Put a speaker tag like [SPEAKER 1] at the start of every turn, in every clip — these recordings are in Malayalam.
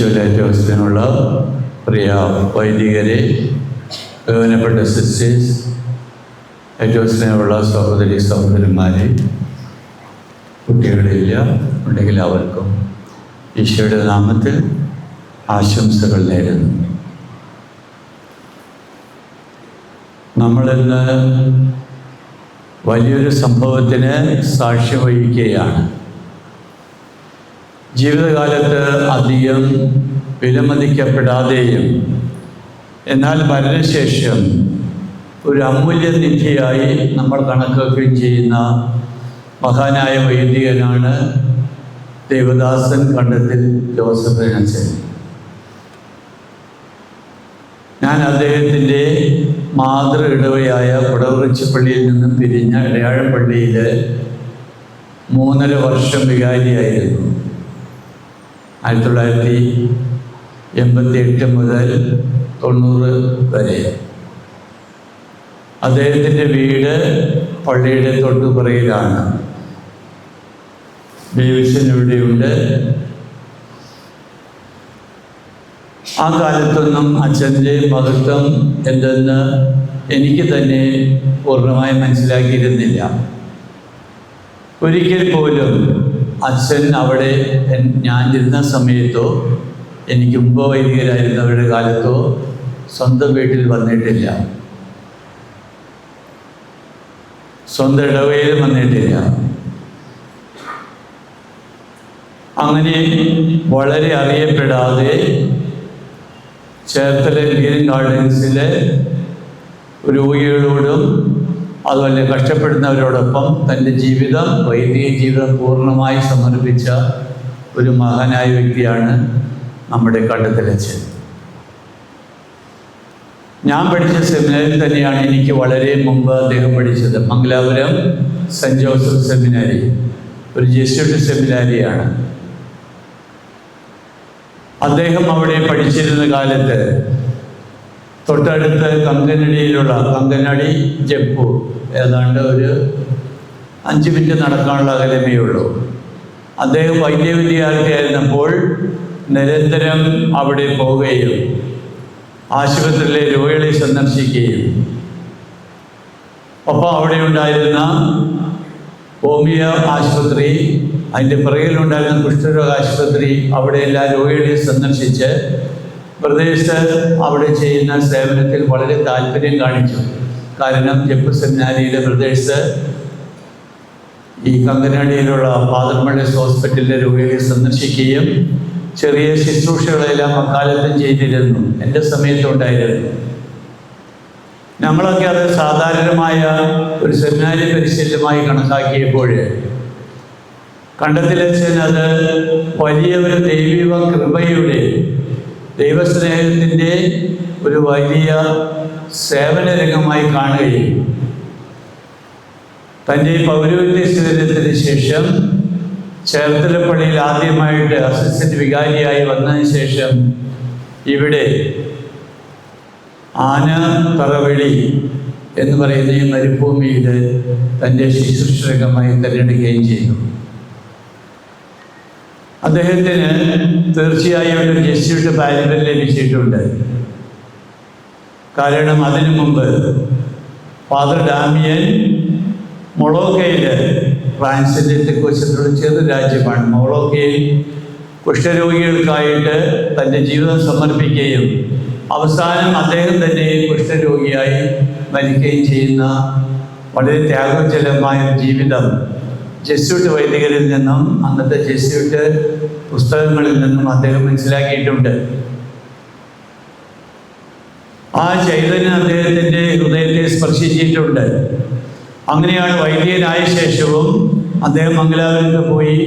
[SPEAKER 1] ഈശോയിലേറ്റവും പ്രിയ വൈദികരെ, ബഹുമാനപ്പെട്ട സിസ്റ്റേഴ്സ്, ഏറ്റവും സ്നേഹമുള്ള സഹോദരി സഹോദരന്മാരെ, കുട്ടികളില്ല ഉണ്ടെങ്കിൽ അവർക്കും ഈശോയുടെ നാമത്തിൽ ആശംസകൾ നേരുന്നു. നമ്മളിന്ന് വലിയൊരു സംഭവത്തിന് സാക്ഷ്യം വഹിക്കുകയാണ്. ജീവിതകാലത്ത് അധികം വിലമതിക്കപ്പെടാതെയും എന്നാൽ മരണശേഷം ഒരു അമൂല്യനിധിയായി നമ്മൾ കണക്കാക്കുകയും ചെയ്യുന്ന മഹാനായ വൈദികനാണ് ദേവദാസൻ കണ്ടത്തിൽ ജോസഫ് അച്ഛൻ. ഞാൻ അദ്ദേഹത്തിൻ്റെ മാതൃ ഇടവയായ കുടവറിച്ചിപ്പള്ളിയിൽ നിന്നും പിരിഞ്ഞ ഇടയാഴപ്പള്ളിയിൽ 3.5 വർഷം വികാരിയായിരുന്നു. 1988 മുതൽ 90 വരെ. അദ്ദേഹത്തിൻ്റെ വീട് പള്ളിയുടെ തൊട്ടുപുറയിലാണ്. ദേവിഷൻ ഇവിടെയുണ്ട്. ആ കാലത്തൊന്നും അച്ഛൻ്റെ മഹത്വം എന്തെന്ന് എനിക്ക് തന്നെ പൂർണ്ണമായി മനസ്സിലാക്കിയിരുന്നില്ല. ഒരിക്കൽ പോലും അച്ഛൻ അവിടെ ഞാൻ ഇരുന്ന സമയത്തോ എനിക്ക് മുമ്പ് വൈദികരായിരുന്നവരുടെ കാലത്തോ സ്വന്തം വീട്ടിൽ വന്നിട്ടില്ല, സ്വന്തം ഇടവയിൽ വന്നിട്ടില്ല. അങ്ങനെ വളരെ അറിയപ്പെടാതെ ചേർത്തല ഗ്രീൻ ഗാർഡൻസിലെ രോഗികളോടും അതുപോലെ കഷ്ടപ്പെടുന്നവരോടൊപ്പം തൻ്റെ ജീവിതം, വൈദിക ജീവിതം പൂർണ്ണമായി സമർപ്പിച്ച ഒരു മഹാനായ വ്യക്തിയാണ് നമ്മുടെ കണ്ടത്തിലച്ഛൻ. ഞാൻ പഠിച്ച സെമിനാരിൽ തന്നെയാണ് എനിക്ക് വളരെ മുമ്പ് അദ്ദേഹം പഠിച്ചത്. മംഗലാപുരം സെൻറ്റ് ജോസഫ് സെമിനാരി, ഒരു ജെസ്യൂട്ട് സെമിനാരിയാണ്. അദ്ദേഹം അവിടെ പഠിച്ചിരുന്ന കാലത്ത് തൊട്ടടുത്ത് കങ്കനടിയിലുള്ള കങ്കനടി ജപ്പു ഏതാണ്ട് ഒരു 5 മിനിറ്റ് നടക്കാനുള്ള അകലമേ ഉള്ളൂ. അദ്ദേഹം വൈദ്യ വിദ്യാർത്ഥിയായിരുന്നപ്പോൾ നിരന്തരം അവിടെ പോവുകയും ആശുപത്രിയിലെ രോഗികളെ സന്ദർശിക്കുകയും ഒപ്പം അവിടെ ഉണ്ടായിരുന്ന ഹോമിയോ ആശുപത്രി, അതിൻ്റെ പിറകിലുണ്ടായിരുന്ന കുഷ്ഠരോഗ ആശുപത്രി, അവിടെ എല്ലാ രോഗികളെയും സന്ദർശിച്ച് പ്രദേശത്ത് അവിടെ ചെയ്യുന്ന സേവനത്തിൽ വളരെ താല്പര്യം കാണിച്ചു. കാരണം ജപ്പു സെമിനാരിയിലെ പ്രദേശത്ത് ഈ കങ്കനാടിയിലുള്ള ഫാദർ മർട്ടിൻസ് ഹോസ്പിറ്റലിലെ രോഗികളെ സന്ദർശിക്കുകയും ചെറിയ ശുശ്രൂഷകളെല്ലാം അക്കാലത്തും ചെയ്തിരുന്നു. എൻ്റെ സമയത്തുണ്ടായിരുന്നു. നമ്മളൊക്കെ അത് സാധാരണമായ ഒരു സെമിനാരി പരിശീലനമായി കണക്കാക്കിയപ്പോൾ കണ്ടത്തിലച്ഛൻ അത് വലിയ ഒരു ദൈവിക കൃപയുടെ, ദൈവസ്നേഹത്തിൻ്റെ ഒരു വലിയ സേവന രംഗമായി കാണുകയും തൻ്റെ പൗരോഹിത്യ സ്വീകരണത്തിന് ശേഷം ചേർത്തലപ്പള്ളിയിൽ ആദ്യമായിട്ട് അസിസ്റ്റന്റ് വികാരിയായി വന്നതിന് ശേഷം ഇവിടെ ആനത്തറവെളി എന്ന് പറയുന്ന ഈ മരുഭൂമിയിൽ തൻ്റെ ശുശ്രൂഷകമായി തിരഞ്ഞെടുക്കുകയും ചെയ്തു. അദ്ദേഹത്തിന് തീർച്ചയായും ഒരു ജെസ്യൂട്ട് പാരമ്പര്യം ലഭിച്ചിട്ടുണ്ട്. കാരണം അതിനു മുമ്പ് ഫാദർ ഡാമിയൻ മൊളോക്കയിൽ, ഫ്രാൻസിൻ്റെ തെക്കുവശത്തോട് ചേർന്ന രാജ്യമാണ് മൊളോക്കയിൽ, കുഷ്ഠരോഗികൾക്കായിട്ട് തൻ്റെ ജീവിതം സമർപ്പിക്കുകയും അവസാനം അദ്ദേഹം തന്നെ കുഷ്ഠരോഗിയായി മരിക്കുകയും ചെയ്യുന്ന വളരെ ത്യാഗോജ്വലമായ ജീവിതം ജെസ്യൂട്ട് വൈദികരിൽ നിന്നും അന്നത്തെ ജെസ്യൂട്ട് പുസ്തകങ്ങളിൽ നിന്നും അദ്ദേഹം മനസ്സിലാക്കിയിട്ടുണ്ട്. ആ ചൈതന്യം അദ്ദേഹത്തിൻ്റെ ഹൃദയത്തെ സ്പർശിച്ചിട്ടുണ്ട്. അങ്ങനെയാണ് വൈദികനായ ശേഷവും അദ്ദേഹം മംഗലാപുരത്ത് പോയി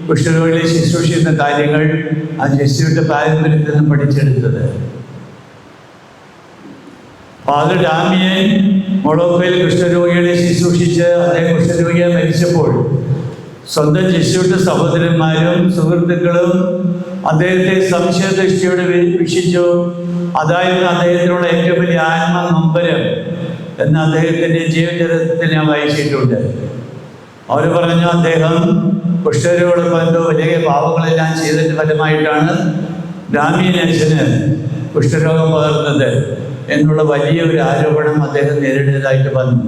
[SPEAKER 1] കുഷ്ഠരോഗികളെ ശുശ്രൂഷിക്കുന്ന കാര്യങ്ങൾ ആ ജെസ്യൂട്ട് പാരമ്പര്യത്തിൽ നിന്ന് പഠിച്ചെടുത്തത്. ഫാദർ ഡാമിയൻ മൊളോക്കോയിൽ കുഷ്ഠരോഗികളെ ശുശ്രൂഷിച്ച് അദ്ദേഹം കുഷ്ഠരോഗിയായി മരിച്ചപ്പോൾ സ്വന്തം ജെസ്യൂട്ട് സഹോദരന്മാരും സുഹൃത്തുക്കളും അദ്ദേഹത്തെ സംശയദൃഷ്ടിയോടെ വീക്ഷിച്ചു. അതായിരുന്നു അദ്ദേഹത്തിനുള്ള ഏറ്റവും വലിയ ആത്മനൊമ്പരം എന്ന് അദ്ദേഹത്തിൻ്റെ ജീവചരിത്രത്തിൽ ഞാൻ വായിച്ചിട്ടുണ്ട്. അവർ പറഞ്ഞു, അദ്ദേഹം കുഷ്ഠരോഗികളോടൊപ്പം എന്തോ വലിയ പാവങ്ങളെല്ലാം ചെയ്തതിൻ്റെ ഫലമായിട്ടാണ് ബ്രാഹ്മീനച്ഛന് കുഷ്ഠരോഗം പകർന്നത് എന്നുള്ള വലിയ ഒരു ആരോപണം അദ്ദേഹം നേരിടേണ്ടതായിട്ട് വന്നു.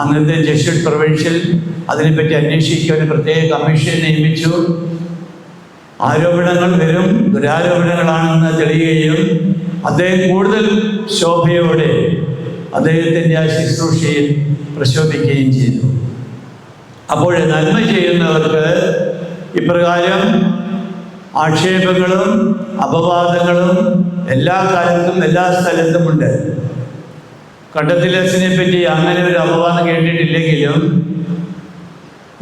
[SPEAKER 1] അന്നത്തെ ജെഷ്യൂട്ട് പ്രൊവിൻഷ്യൽ അതിനെപ്പറ്റി അന്വേഷിക്കാൻ ഒരു പ്രത്യേക കമ്മീഷൻ നിയമിച്ചു. ആരോപണങ്ങൾ വെറും ദുരാരോപണങ്ങളാണെന്ന് തെളിയുകയും അദ്ദേഹം കൂടുതൽ ശോഭയോടെ അദ്ദേഹത്തിൻ്റെ ആ ശുശ്രൂഷയിൽ പ്രശോഭിക്കുകയും ചെയ്തു. അപ്പോൾ നന്മ ചെയ്യുന്നവർക്ക് ഇപ്രകാരം ആക്ഷേപങ്ങളും അപവാദങ്ങളും എല്ലാ കാലത്തും എല്ലാ സ്ഥലത്തുമുണ്ട്. കണ്ടത്തിലച്ഛനെ പറ്റി അങ്ങനെ ഒരു അപവാദം കേട്ടിട്ടില്ലെങ്കിലും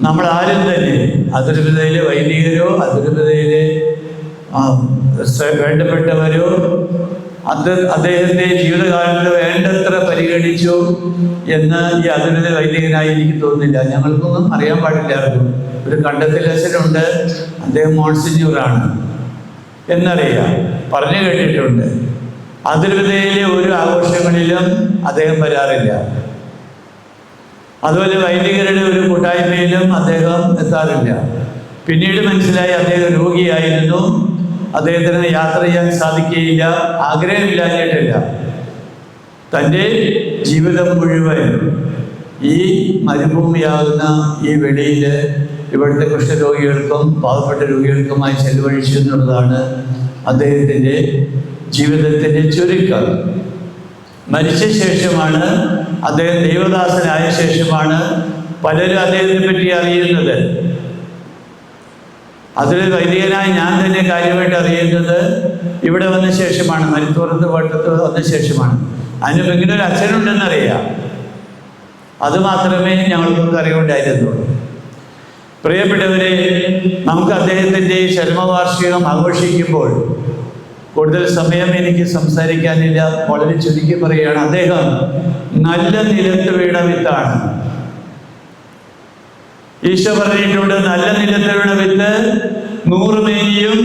[SPEAKER 1] നമ്മൾ ആരും തന്നെ അതിരൂപതയിലെ വൈദികരോ അതിരൂപതയിലെ വേണ്ടപ്പെട്ടവരോ അദ്ദേഹത്തെ ജീവിതകാലത്ത് വേണ്ടത്ര പരിഗണിച്ചു എന്ന് ഈ അതിരൂപത വൈദികനായി എനിക്ക് തോന്നുന്നില്ല. ഞങ്ങൾക്കൊന്നും അറിയാൻ പാടില്ലായിരുന്നു. ഒരു കണ്ടത്തിലച്ഛനുണ്ട്, അദ്ദേഹം മോൺസിഞ്ഞൂറാണ് എന്നറിയാം, പറഞ്ഞു കേട്ടിട്ടുണ്ട്. അതിരൂപതയിലെ ഒരു ആഘോഷങ്ങളിലും അദ്ദേഹം വരാറില്ല. അതുപോലെ വൈദികരുടെ ഒരു കൂട്ടായ്മയിലും അദ്ദേഹം എത്താറില്ല. പിന്നീട് മനസ്സിലായി അദ്ദേഹം രോഗിയായിരുന്നു, അദ്ദേഹത്തിന് യാത്ര ചെയ്യാൻ സാധിക്കുകയില്ല. ആഗ്രഹമില്ലാഞ്ഞിട്ടില്ല, തൻ്റെ ജീവിതം മുഴുവൻ ഈ മരുഭൂമിയാകുന്ന ഈ വെളിയിൽ ഇവിടുത്തെ കുഷ്ഠരോഗികൾക്കും പാവപ്പെട്ട രോഗികൾക്കുമായി ചെലവഴിച്ചു എന്നുള്ളതാണ് അദ്ദേഹത്തിൻ്റെ ജീവിതത്തിൻ്റെ ചുരുക്കം. മരിച്ച ശേഷമാണ്, അദ്ദേഹം ദൈവദാസനായ ശേഷമാണ് പലരും അദ്ദേഹത്തെ പറ്റി അറിയുന്നത്. അതിൽ വൈദികനായി ഞാൻ തന്നെ കാര്യമായിട്ട് അറിയുന്നത് ഇവിടെ വന്ന ശേഷമാണ്, മരുത്തോറത്ത് വട്ടത്ത് വന്ന ശേഷമാണ്. അതിന് ഇങ്ങനെ ഒരു അച്ഛനുണ്ടെന്നറിയാം, അതുമാത്രമേ ഞങ്ങൾക്കൊക്കെ അറിവുണ്ടായിരുന്നുള്ളൂ. പ്രിയപ്പെട്ടവരെ, നമുക്ക് അദ്ദേഹത്തിൻ്റെ ചരമവാർഷികം ആഘോഷിക്കുമ്പോൾ കൂടുതൽ സമയം എനിക്ക് സംസാരിക്കാനില്ല, വളരെ ചുരുക്കി പറയുകയാണ്. അദ്ദേഹം നല്ല നിലത്ത് വീണ വിത്താണ്. ഈശോ പറഞ്ഞിട്ടുണ്ട്, നല്ല നിലത്ത് വീണ വിത്ത് 100 മേനിയും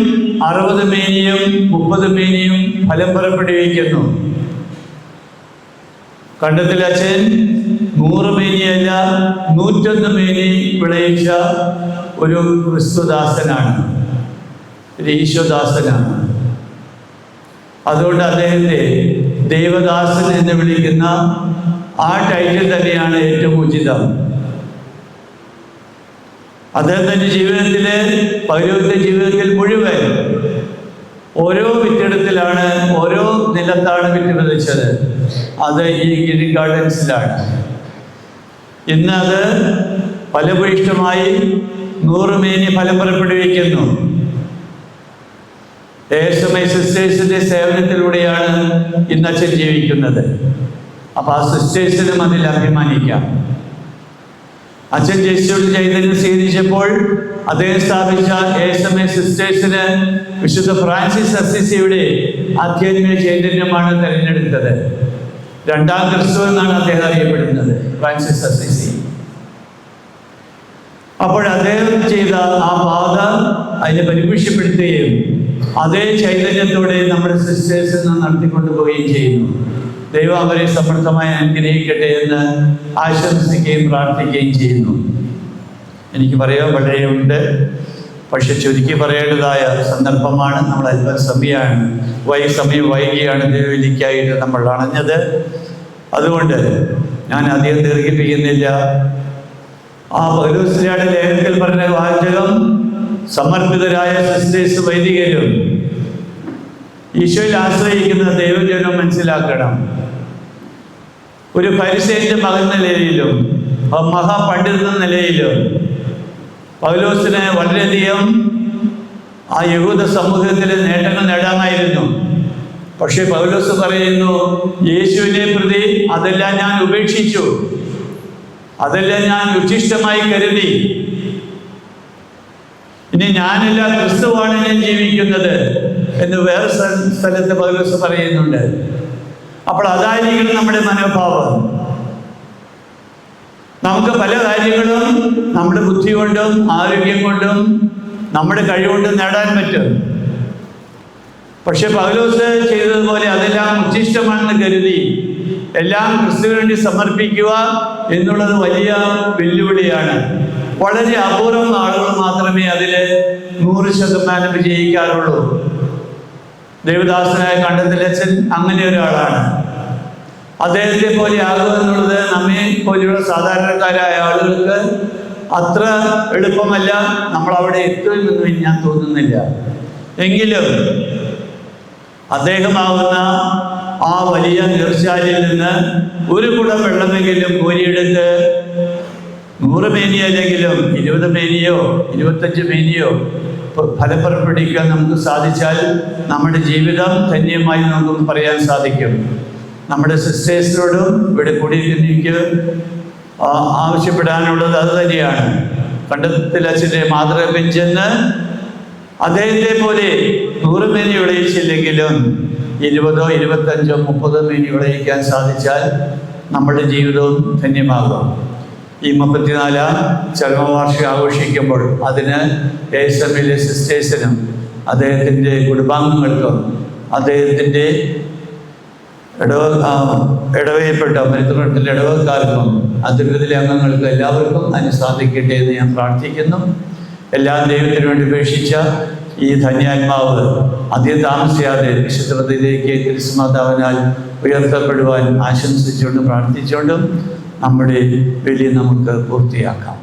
[SPEAKER 1] 60 മേനിയും 30 മേനിയും ഫലം പുറപ്പെടുവിക്കുന്നു. കണ്ടത്തിലച്ഛൻ 100 മേനിയല്ല 101 മേനി വിളയിച്ച ഒരു ക്രിസ്തുദാസനാണ്, ഒരു ഈശോദാസനാണ്. അതുകൊണ്ട് അദ്ദേഹത്തെ ദൈവദാസൻ എന്ന് വിളിക്കുന്ന ആ ടൈറ്റിൽ തന്നെയാണ് ഏറ്റവും ഉചിതം. അദ്ദേഹത്തിൻ്റെ ജീവിതത്തിലെ പൗരോഹിത്യ ജീവിതത്തിൽ മുഴുവൻ ഓരോ വിത്തിടത്തിലാണ്, ഓരോ നിലത്താണ് വിത്ത് വിതച്ചത്. അത് ഈ ഗിരി ഗാർഡൻസിലാണ്. ഇന്ന് അത് ഫലഭൂയിഷ്ഠമായി 100 മേനി ഫലം പുറപ്പെടുവിക്കുന്നു. ASMI സിസ്റ്റേഴ്സിൻ്റെ സേവനത്തിലൂടെയാണ് ഇന്ന് അച്ഛൻ ജീവിക്കുന്നത്. അപ്പോൾ ആ സിസ്റ്റേഴ്സിനും അതിൽ അഭിമാനിക്കാം. അച്ഛൻ ജെസ്യൂട്ട് ചൈതന്യം സ്വീകരിച്ചപ്പോൾ അദ്ദേഹം സ്ഥാപിച്ച ASMI സിസ്റ്റേഴ്സിന് വിശുദ്ധ ഫ്രാൻസിസ് അസിസിയുടെ ആധ്യാത്മിക ചൈതന്യമാണ് തിരഞ്ഞെടുത്തത്. 2ാം ക്രിസ്തു എന്നാണ് അദ്ദേഹം അറിയപ്പെടുന്നത്, ഫ്രാൻസിസ് അസിസി. അപ്പോൾ അദ്ദേഹം ചെയ്ത ആ പാത അതിനെ പരിപുഷ്ടിപ്പെടുത്തുകയും അതേ ചൈതന്യത്തോടെ നമ്മുടെ സിസ്റ്റേഴ്സ് നടത്തിക്കൊണ്ടുപോവുകയും ചെയ്യുന്നു. ദൈവം അവരെ സമൃദ്ധമായി അനുഗ്രഹിക്കട്ടെ എന്ന് ആശംസിക്കുകയും പ്രാർത്ഥിക്കുകയും ചെയ്യുന്നു. എനിക്ക് പറയാൻ വളരെയുണ്ട്, പക്ഷെ ചുരുക്കി പറയേണ്ടതായ സന്ദർഭമാണ്. നമ്മൾ അല്പം സമയം വൈകിയാണ് ദൈവവിളിക്കായിട്ട് നമ്മൾ അണഞ്ഞത്. അതുകൊണ്ട് ഞാൻ അധികം ദീർഘിപ്പിക്കുന്നില്ല. ആ പൗലോസ്ലീഹയുടെ ലേഖനത്തിൽ പറഞ്ഞ വാചകം, സമർപ്പിതരായ സിസ്റ്റേഴ്സ് വൈദികരും ഈശോയിൽ ആശ്രയിക്കുന്ന ദൈവജനം മനസ്സിലാക്കണം. ഒരു ഫരിസേയന്റെ മകൻ നിലയിലും മഹാപണ്ഡിത നിലയിലും പൗലോസിന് വളരെയധികം ആ യഹൂദ സമൂഹത്തിലെ നേട്ടങ്ങൾ നേടാമായിരുന്നു. പക്ഷെ പൗലോസ് പറയുന്നു, യേശുവിനെ പ്രതി അതെല്ലാം ഞാൻ ഉപേക്ഷിച്ചു, അതെല്ലാം ഞാൻ ഉച്ഛിഷ്ടമായി കരുതി. ഇനി ഞാനല്ല, ക്രിസ്തുവാണ് ഞാൻ ജീവിക്കുന്നത് എന്ന് വേറെ സ്ഥലത്ത് പൗലോസ് പറയുന്നുണ്ട്. അപ്പോൾ അതായിരിക്കണം നമ്മുടെ മനോഭാവം. നമുക്ക് പല കാര്യങ്ങളും നമ്മുടെ ബുദ്ധി കൊണ്ടും ആരോഗ്യം കൊണ്ടും നമ്മുടെ കഴിവുകൊണ്ടും നേടാൻ പറ്റും. പക്ഷെ പൗലോസ് ചെയ്തതുപോലെ അതെല്ലാം ഉച്ഛിഷ്ടമാണെന്ന് കരുതി എല്ലാം ക്രിസ്തുവിന് വേണ്ടി സമർപ്പിക്കുക എന്നുള്ളത് വലിയ വെല്ലുവിളിയാണ്. വളരെ അപൂർവം ആളുകൾ മാത്രമേ അതിൽ 100% വിജയിക്കാറുള്ളൂ. ദേവദാസനായ കണ്ടത്തിലച്ഛൻ അങ്ങനെ ഒരാളാണ്. അദ്ദേഹത്തെ പോലെ ആകുക എന്നുള്ളത് നമ്മെ പോലെയുള്ള സാധാരണക്കാരായ ആളുകൾക്ക് അത്ര എളുപ്പമല്ല. നമ്മൾ അവിടെ എത്തുമെന്ന് ഞാൻ തോന്നുന്നില്ല. എങ്കിലും അദ്ദേഹമാവുന്ന ആ വലിയ നീർച്ചാലിൽ നിന്ന് ഒരു കുടം വെള്ളമെങ്കിലും കോരിയെടുത്ത് 100 മേനിയോ അല്ലെങ്കിലും 20 മേനിയോ 25 മേനിയോ ഫലം പുറപ്പെടുവിക്കാൻ നമുക്ക് സാധിച്ചാൽ നമ്മുടെ ജീവിതം ധന്യമായി നമുക്ക് പറയാൻ സാധിക്കും. നമ്മുടെ സിസ്റ്റേഴ്സിനോടും ഇവിടെ കൂടിയിരിക്കുന്നവർക്ക് ആവശ്യപ്പെടാനുള്ളത് അത് തന്നെയാണ്. കണ്ടത്തിലച്ഛൻ്റെ മാതൃക ചെന്ന് അദ്ദേഹത്തെ പോലെ 100 മേനി വിളയിച്ചില്ലെങ്കിലും 20, 25, 30 മേനി വിളയിക്കാൻ സാധിച്ചാൽ നമ്മുടെ ജീവിതവും ധന്യമാകും. ഈ 34ാം ചരമവാർഷികം ആഘോഷിക്കുമ്പോൾ അതിന് ASMലെ സിസ്റ്റേഴ്സിനും അദ്ദേഹത്തിൻ്റെ കുടുംബാംഗങ്ങൾക്കും അദ്ദേഹത്തിൻ്റെ ഇടവയപ്പെട്ട മരിത്തമഠത്തിലെ ഇടവക്കാർക്കും അതിർത്തിലെ അംഗങ്ങൾക്കും എല്ലാവർക്കും അതിന് സാധിക്കട്ടെ എന്ന് ഞാൻ പ്രാർത്ഥിക്കുന്നു. എല്ലാം ദൈവത്തിന് വേണ്ടി ഉപേക്ഷിച്ച ഈ ധന്യാത്മാവ് അധികം താമസിയാതെ വിശുദ്ധതയിലേക്ക് ക്രിസ്തുമാതാവിനാൽ ഉയർത്തപ്പെടുവാൻ ആശംസിച്ചുകൊണ്ടും പ്രാർത്ഥിച്ചുകൊണ്ടും നമ്മുടെ ബലി നമുക്ക് പൂർത്തിയാക്കാം.